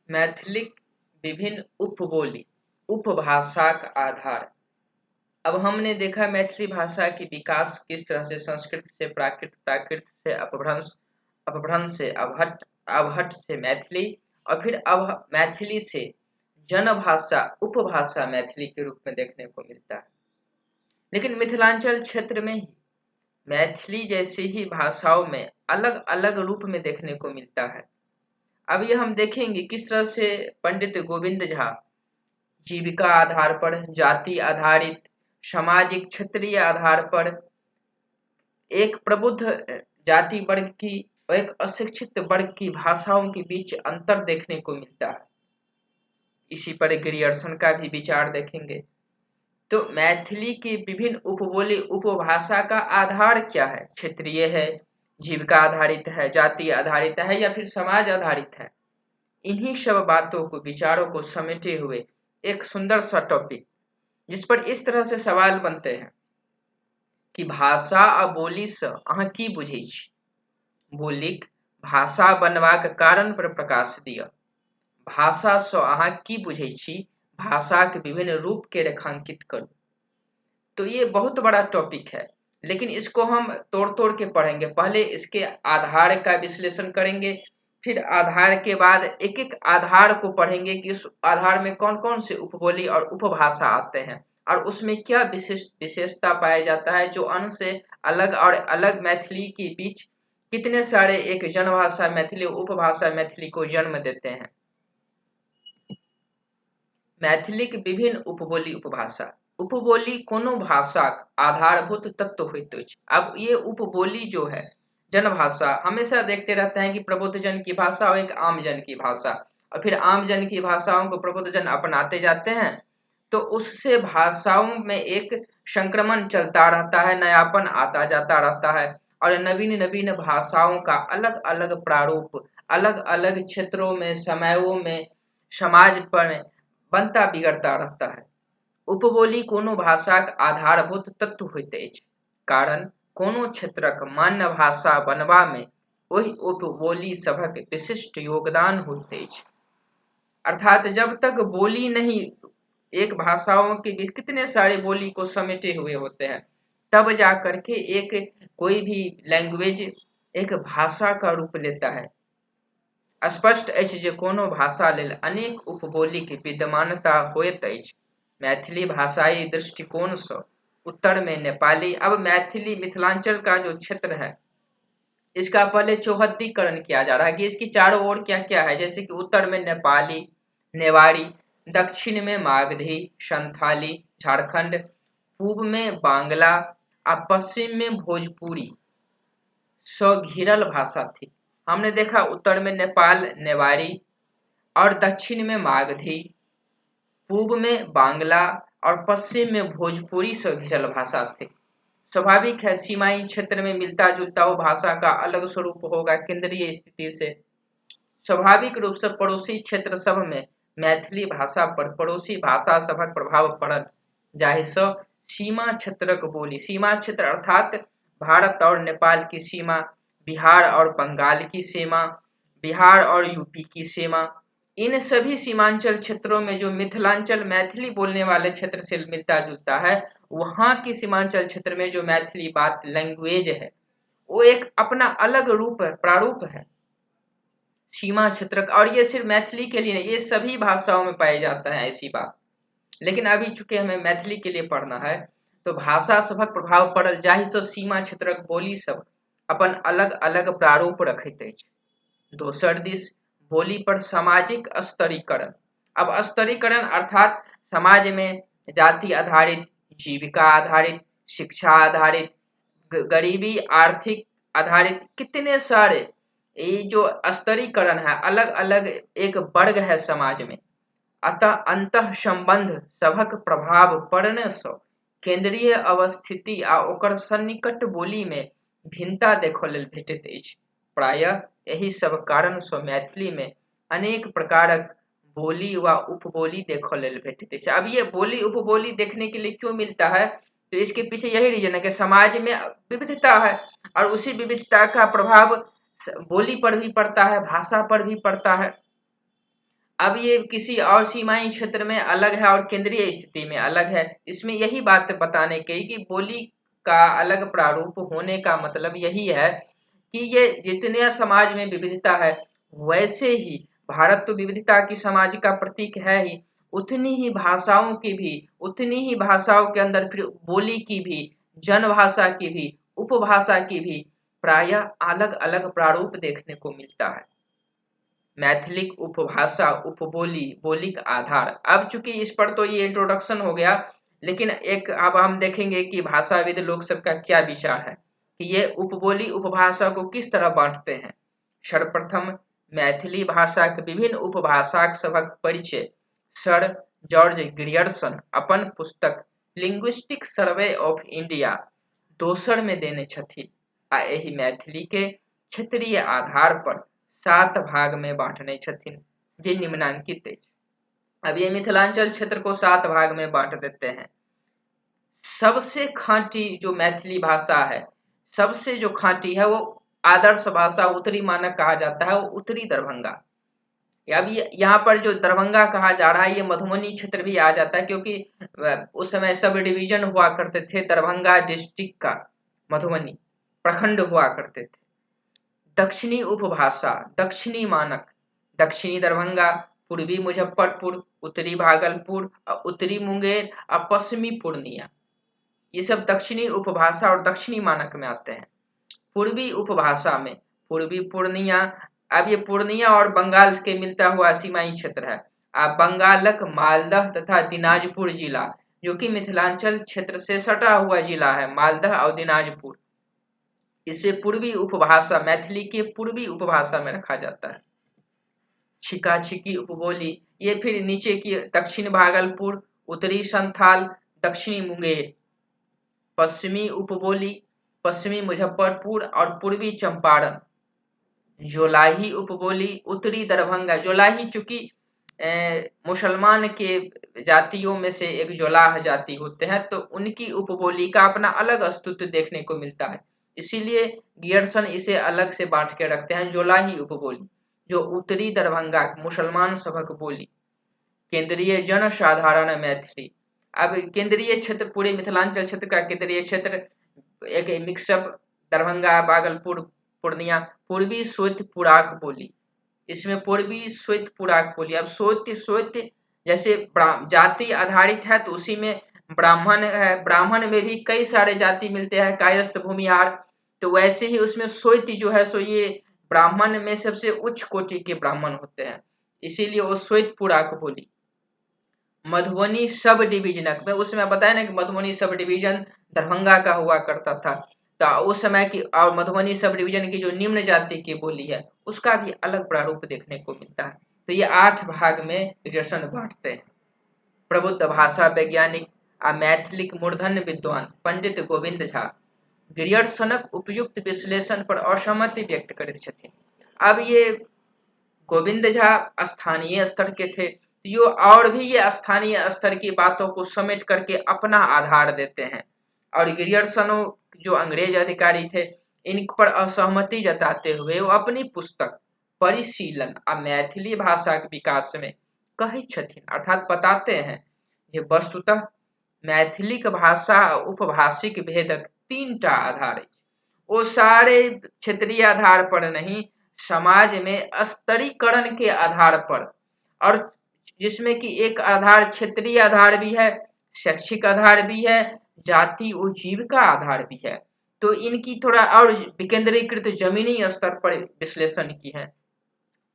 मैथिलीक विभिन्न उपबोली उपभाषाक आधार। अब हमने देखा मैथिली भाषा की विकास किस तरह से संस्कृत से प्राकृत, प्राकृत से अपभ्रंश, अपभ्रंश से अवहट, अवहट से मैथिली और फिर अब मैथिली से जनभाषा उपभाषा मैथिली के रूप में देखने को मिलता है। लेकिन मिथिलांचल क्षेत्र में ही मैथिली जैसी ही भाषाओं में अलग अलग रूप में देखने को मिलता है। अब ये हम देखेंगे किस तरह से पंडित गोविंद झा जीविका आधार पर, जाति आधारित, सामाजिक क्षेत्रीय आधार पर एक प्रबुद्ध जाति वर्ग की और एक अशिक्षित वर्ग की भाषाओं के बीच अंतर देखने को मिलता है। इसी पर ग्रियर्सन का भी विचार देखेंगे। तो मैथिली की विभिन्न उपबोली उपभाषा का आधार क्या है? क्षेत्रीय है, जीविका आधारित है, जाति आधारित है या फिर समाज आधारित है? इन्हीं सब बातों को, विचारों को समेटे हुए एक सुंदर सा टॉपिक जिस पर इस तरह से सवाल बनते हैं कि भाषा आ बोली से अहाँ की बुझै छी? बोलीक भाषा बनबाक कारण पर प्रकाश दिअ। भाषा से अहाँ की बुझै छी? भाषाक विभिन्न रूप के रेखांकित करू। तो ये बहुत बड़ा टॉपिक है, लेकिन इसको हम तोड़ तोड़ के पढ़ेंगे। पहले इसके आधार का विश्लेषण करेंगे, फिर आधार के बाद एक एक आधार को पढ़ेंगे कि उस आधार में कौन कौन से उपबोली और उपभाषा आते हैं और उसमें क्या विशेषता पाया जाता है जो अन्य से अलग और अलग मैथिली के बीच कितने सारे एक जनभाषा मैथिली उपभाषा मैथिली को जन्म देते हैं। मैथिली के विभिन्न उपबोली उपभाषा। उपबोली कोनो भाषाक आधारभूत तत्व होइत अछि। अब ये उपबोली जो है, जनभाषा, हमेशा देखते रहते हैं कि प्रबुद्ध जन की भाषा और एक आम जन की भाषा, और फिर आम जन की भाषाओं को प्रबुद्ध जन अपनाते जाते हैं, तो उससे भाषाओं में एक संक्रमण चलता रहता है, नयापन आता जाता रहता है और नवीन नवीन भाषाओं का अलग अलग प्रारूप अलग अलग क्षेत्रों में, समयों में, समाज पर बनता बिगड़ता रहता है। उपबोली कोनो भाषाक आधारभूत तत्व होइत अछि, कारण कोनो क्षेत्रक मान्य भाषा बनबा में ओहि उपबोली सभक विशिष्ट योगदान होइत अछि। अर्थात जब तक बोली नहीं, एक भाषाओं के बीच कितने सारे बोली को समेटे हुए होते हैं, तब जा करके एक कोई भी लैंग्वेज एक भाषा का रूप लेता है। स्पष्ट अछि जे कोनो भाषा लेल अनेक उपबोलीक विद्यमानता होइत अछि। मैथिली भाषाई दृष्टिकोण से उत्तर में नेपाली, अब मैथिली मिथिलांचल का जो क्षेत्र है इसका पहले चौहद्दीकरण किया जा रहा है कि इसकी चारों ओर क्या क्या है। जैसे कि उत्तर में नेपाली, नेवाड़ी, दक्षिण में मागधी, संथाली, झारखंड, पूर्व में बांग्ला और पश्चिम में भोजपुरी सो घिरल भाषा थी। हमने देखा उत्तर में नेपाल, नेवाड़ी और दक्षिण में मागधी, पूर्व में बांग्ला और पश्चिम में भोजपुरी से घिरल भाषा थे। स्वाभाविक है, सीमाई क्षेत्र में मिलता जुलता वो भाषा का अलग स्वरूप होगा केंद्रीय स्थिति से। स्वाभाविक रूप से पड़ोसी क्षेत्र सब में मैथिली भाषा पर पड़ोसी भाषा सभक प्रभाव पड़ल, जाहि से सीमा क्षेत्रक बोली, सीमा क्षेत्र अर्थात भारत और नेपाल की सीमा, बिहार और बंगाल की सीमा, बिहार और यूपी की सीमा, इन सभी सीमांचल क्षेत्रों में जो मिथिलांचल मैथिली बोलने वाले क्षेत्र से मिलता जुलता है, वहाँ की सीमांचल क्षेत्र में जो मैथिली बात लैंग्वेज है वो एक अपना अलग रूप है, प्रारूप है सीमा क्षेत्र का। और ये सिर्फ मैथिली के लिए नहीं, ये सभी भाषाओं में पाई जाता है ऐसी बात। लेकिन अभी चूंकि हमें मैथिली के लिए पढ़ना है, तो भाषा सभक प्रभाव पड़ल, जाहि से सीमा क्षेत्रक बोली सब अपन अलग अलग प्रारूप रखैत अछि। दोसर दिस बोली पर सामाजिक स्तरीकरण। अब स्तरीकरण अर्थात समाज में जाति आधारित, जीविका आधारित, शिक्षा आधारित, गरीबी आर्थिक आधारित कितने सारे ये जो स्तरीकरण है, अलग अलग एक वर्ग है समाज में, अतः अंतः संबंध सभक प्रभाव पड़ने से केंद्रीय अवस्थिति आ ओकर सन्निकट बोली में भिन्नता देखऽ लेल भेटैत अछि। प्रायः यही सब कारण से मैथिली में अनेक प्रकारक बोली व उपबोली देखऽ लेल भेटैत अछि। अब ये बोली उपबोली देखने के लिए क्यों मिलता है, तो इसके पीछे यही रीजन है कि समाज में विविधता है और उसी विविधता का प्रभाव बोली पर भी पड़ता है, भाषा पर भी पड़ता है। अब ये किसी और सीमाई क्षेत्र में अलग है और केंद्रीय स्थिति में अलग है। इसमें यही बात बताने की कि बोली का अलग प्रारूप होने का मतलब यही है कि ये जितने समाज में विविधता है, वैसे ही भारत तो विविधता की समाज का प्रतीक है ही, उतनी ही भाषाओं की भी, उतनी ही भाषाओं के अंदर फिर बोली की भी, जनभाषा की भी, उपभाषा की भी प्रायः अलग अलग प्रारूप देखने को मिलता है। मैथिलिक उपभाषा, उपबोली, बोलिक आधार। अब चूंकि इस पर तो ये इंट्रोडक्शन हो गया, लेकिन एक अब हम देखेंगे कि भाषाविद लोग सबका क्या विचार है कि ये उपबोली उपभाषा को किस तरह बांटते हैं। सर्वप्रथम मैथिली भाषा के विभिन्न उपभाषाक सभक परिचय सर जॉर्ज ग्रियर्सन अपन पुस्तक लिंग्विस्टिक सर्वे ऑफ इंडिया दोसर में देने छथि आ एहि मैथिली के क्षेत्रीय आधार पर 7 भाग में बांटने छथिन जे निम्नांकित है। अब ये मिथिलांचल क्षेत्र को 7 भाग में बांट देते हैं। सबसे खाँटी जो मैथिली भाषा है, सबसे जो खाँटी है वो आदर्श भाषा उत्तरी मानक कहा जाता है, वो उत्तरी दरभंगा। अब ये यहाँ पर जो दरभंगा कहा जा रहा है, ये मधुबनी क्षेत्र भी आ जाता है, क्योंकि उस समय सब डिवीजन हुआ करते थे दरभंगा डिस्ट्रिक्ट का, मधुबनी प्रखंड हुआ करते थे। दक्षिणी उपभाषा, दक्षिणी मानक, दक्षिणी दरभंगा, पूर्वी मुजफ्फरपुर, उत्तरी भागलपुर, उत्तरी मुंगेर और पश्चिमी पूर्णिया, ये सब दक्षिणी उपभाषा और दक्षिणी मानक में आते हैं। पूर्वी उपभाषा में पूर्वी पूर्णिया, अब ये पूर्णिया और बंगाल के मिलता हुआ सीमाई क्षेत्र है। अब बंगालक मालदह तथा दिनाजपुर जिला, जो कि मिथिलांचल क्षेत्र से सटा हुआ जिला है, मालदह और दिनाजपुर, इसे पूर्वी उपभाषा, मैथिली के पूर्वी उपभाषा में रखा जाता है। छिका छिकी उपबोली, ये फिर नीचे की दक्षिण भागलपुर, उत्तरी संथाल, दक्षिणी मुंगेर। पश्चिमी उपबोली, पश्चिमी मुजफ्फरपुर और पूर्वी चंपारण। जोलाही उपबोली, उत्तरी दरभंगा, जोलाही चूंकि मुसलमान के जातियों में से एक जोलाह जाति होते हैं, तो उनकी उपबोली का अपना अलग अस्तित्व देखने को मिलता है, इसीलिए गियर्सन इसे अलग से बांट के रखते हैं। जोलाही उपबोली जो उत्तरी दरभंगा मुसलमान सभक बोली। केंद्रीय जनसाधारण मैथिली, अब केंद्रीय क्षेत्र पूरे मिथिलांचल क्षेत्र का केंद्रीय क्षेत्र एक मिक्सअप दरभंगा, भागलपुर, पूर्णिया। पूर्वी स्वैत पुराक बोली, इसमें पूर्वी स्वैत पुराक बोली। अब स्वैत जैसे जाति आधारित है, तो उसी में ब्राह्मण है, ब्राह्मण में भी कई सारे जाति मिलते हैं, कायस्थ, भूमिहार, तो वैसे ही उसमें स्वैत जो है सो ये ब्राह्मण में सबसे उच्च कोटि के ब्राह्मण होते हैं, इसीलिए वो श्वेत पुराक बोली। मधुबनी सब डिवीजनक में, उसमें बताया ना कि मधुबनी सब डिवीजन दरभंगा का हुआ करता था, तो उस समय की और मधुबनी सब डिवीजन की जो निम्न जाति की बोली है, उसका भी अलग प्रारूप देखने को मिलता है। तो ये 8 भाग में ग्रेसन बांटते हैं। प्रबुद्ध भाषा वैज्ञानिक आ मैथिलिक मूर्धन्य विद्वान पंडित गोविंद झा गिरियर्सनक उपयुक्त विश्लेषण पर असहमति व्यक्त करैत छथिन। अब ये गोविंद झा स्थानीय स्तर के थे, यो और भी ये स्थानीय स्तर की बातों को समेट करके अपना आधार देते हैं, और गिरियर्सनो जो अंग्रेज अधिकारी थे, इन पर असहमति जताते हुए वो अपनी पुस्तक परिशीलन आ मैथिली भाषा के विकास में कहै छथिन, अर्थात बताते हैं जे वस्तुतः मैथिलिक भाषा आ उपभाषिक भेदक 3 टा आधार अछि। वो सारे क्षेत्रीय आधार पर नहीं, समाज में स्तरीकरण के आधार पर, और जिसमें कि एक आधार क्षेत्रीय आधार भी है, शैक्षिक आधार भी है, जाति और जीविका आधार भी है। तो इनकी थोड़ा और विकेंद्रीकृत जमीनी स्तर पर विश्लेषण की है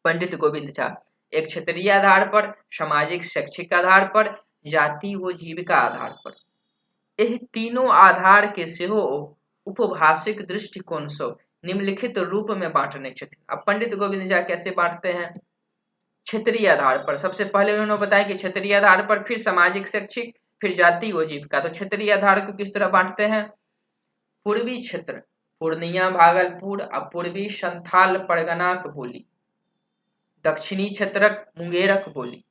पंडित गोविंद झा। एक क्षेत्रीय आधार पर, सामाजिक शैक्षिक आधार पर, जाति व जीविका आधार पर। एह तीनों आधार के सेहो उपभाषिक दृष्टिकोण से निम्नलिखित रूप में बांटने छथिन। अब पंडित गोविंद झा कैसे बांटते हैं? क्षेत्रीय आधार पर सबसे पहले उन्होंने बताया कि क्षेत्रीय आधार पर, फिर सामाजिक शैक्षिक, फिर जाति व जीविका। तो क्षेत्रीय आधार को किस तरह बांटते हैं? पूर्वी क्षेत्र पूर्णिया, भागलपुर और पूर्वी संथाल परगनाक बोली। दक्षिणी क्षेत्रक मुंगेरक बोली।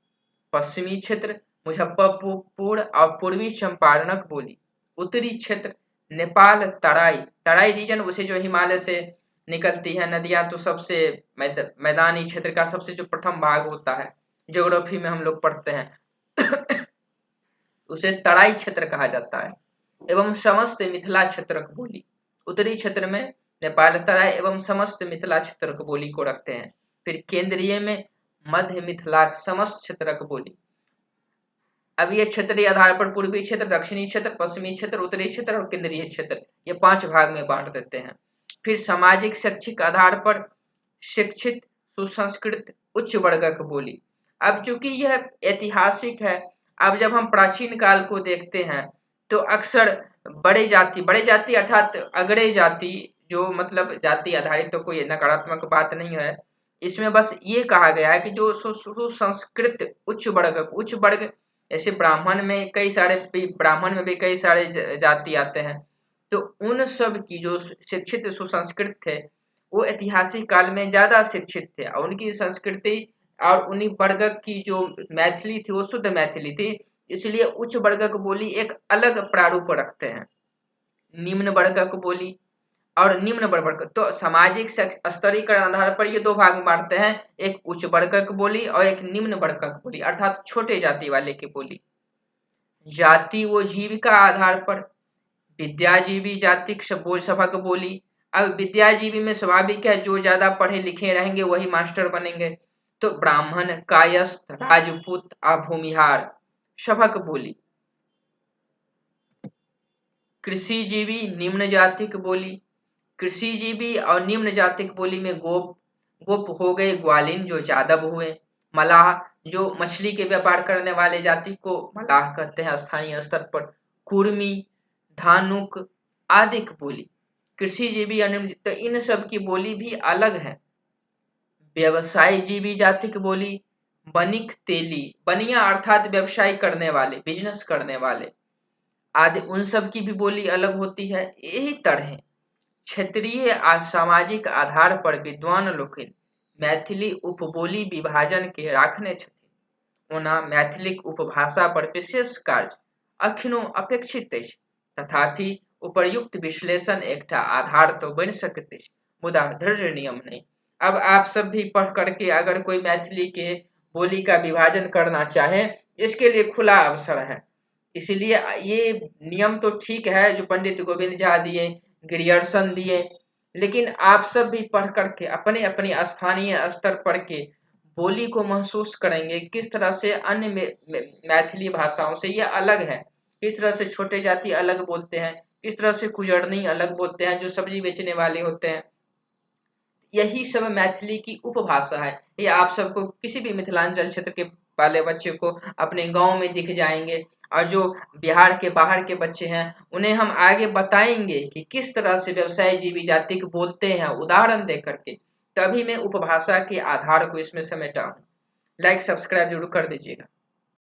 पश्चिमी क्षेत्र मुजफ्फरपुर और पूर्वी चंपारणक बोली। उत्तरी क्षेत्र नेपाल तराई, तराई रीजन उसे जो हिमालय से निकलती है नदियां, तो सबसे मैदानी क्षेत्र का सबसे जो प्रथम भाग होता है, ज्योग्राफी में हम लोग पढ़ते हैं उसे तराई क्षेत्र कहा जाता है। एवं समस्त मिथिला क्षेत्रक बोली, उत्तरी क्षेत्र में नेपाल तराई एवं समस्त मिथिला क्षेत्रक बोली को रखते हैं। फिर केंद्रीय में मध्य मिथिला समस्त क्षेत्रक बोली। अब ये क्षेत्रीय आधार पर पूर्वी क्षेत्र, दक्षिणी क्षेत्र, पश्चिमी क्षेत्र, उत्तरी क्षेत्र और केंद्रीय क्षेत्र, ये 5 भाग में बांट देते हैं। फिर सामाजिक शैक्षिक आधार पर शिक्षित, सुसंस्कृत, उच्च वर्गक बोली। अब चूंकि यह ऐतिहासिक है, अब जब हम प्राचीन काल को देखते हैं तो अक्सर बड़े जाति अर्थात अग्रे जाति, जो मतलब जाति आधारित तो कोई नकारात्मक बात नहीं है, इसमें बस ये कहा गया है कि जो सुसंस्कृत उच्च वर्ग, ऐसे ब्राह्मण में भी कई सारे जाति आते हैं, तो उन सब की जो शिक्षित सुसंस्कृत थे वो ऐतिहासिक काल में ज्यादा शिक्षित थे और उनकी संस्कृति और उन्हीं वर्ग की जो मैथिली थी वो शुद्ध मैथिली थी, इसलिए उच्च वर्गक बोली एक अलग प्रारूप रखते हैं। निम्न वर्गक बोली और निम्न वर्ग, तो सामाजिक स्तरीकरण आधार पर ये 2 भाग में बांटते हैं, एक उच्च वर्गक बोली और एक निम्न वर्गक बोली अर्थात छोटे जाति वाले की बोली। जाति व जीविका आधार पर विद्याजीवी जातिक सभक बोली। अब विद्याजीवी में स्वाभाविक है जो ज्यादा पढ़े लिखे रहेंगे वही मास्टर बनेंगे, तो ब्राह्मण, कायस्थ, राजपूत, भूमिहार सभक बोली। कृषिजीवी निम्न जातिक बोली। कृषिजीवी और निम्न जातिक बोली में गोप हो गए, ग्वालिन जो यादव हुए, मलाह जो मछली के व्यापार करने वाले जाति को मलाह कहते हैं स्थानीय स्तर पर, कुर्मी, धानुक आदि की बोली। कृषिजीवी तो इन सब की बोली भी अलग है। व्यवसाय जीवी जाति की बोली, बनिक तेली, बनिया अर्थात व्यवसाय करने वाले, बिजनेस करने वाले आदि, उन सब की भी बोली अलग होती है। यही तरह क्षेत्रीय सामाजिक आधार पर विद्वान लोग मैथिली उपबोली विभाजन के राखने छथिन। ओना मैथिलिक उपभाषा पर विशेष कार्य अखनो अपेक्षित अछि, तथापि उपर्युक्त विश्लेषण एकटा आधार तो बन सकते अछि, मुदा दृढ़ नियम नहीं। अब आप सब भी पढ़ करके अगर कोई मैथिली के बोली का विभाजन करना चाहे, इसके लिए खुला अवसर है। इसलिए ये नियम तो ठीक है जो पंडित गोविंद झा दिए, ग्रियर्सन दिए, लेकिन आप सब भी पढ़ करके अपने अपने स्थानीय स्तर पर के बोली को महसूस करेंगे किस तरह से अन्य मैथिली भाषाओं से ये अलग है, किस तरह से छोटे जाति अलग बोलते हैं, किस तरह से कुजरनी अलग बोलते हैं जो सब्जी बेचने वाले होते हैं। यही सब मैथिली की उपभाषा है। ये आप सबको किसी भी मिथिलांचल क्षेत्र के वाले बच्चे को अपने गांव में दिख जाएंगे, और जो बिहार के बाहर के बच्चे हैं उन्हें हम आगे बताएंगे कि किस तरह से व्यवसाय जीवी जाति को बोलते हैं उदाहरण दे करके। तभी मैं उपभाषा के आधार को इसमें समेटा हूँ। लाइक सब्सक्राइब जरूर कर दीजिएगा।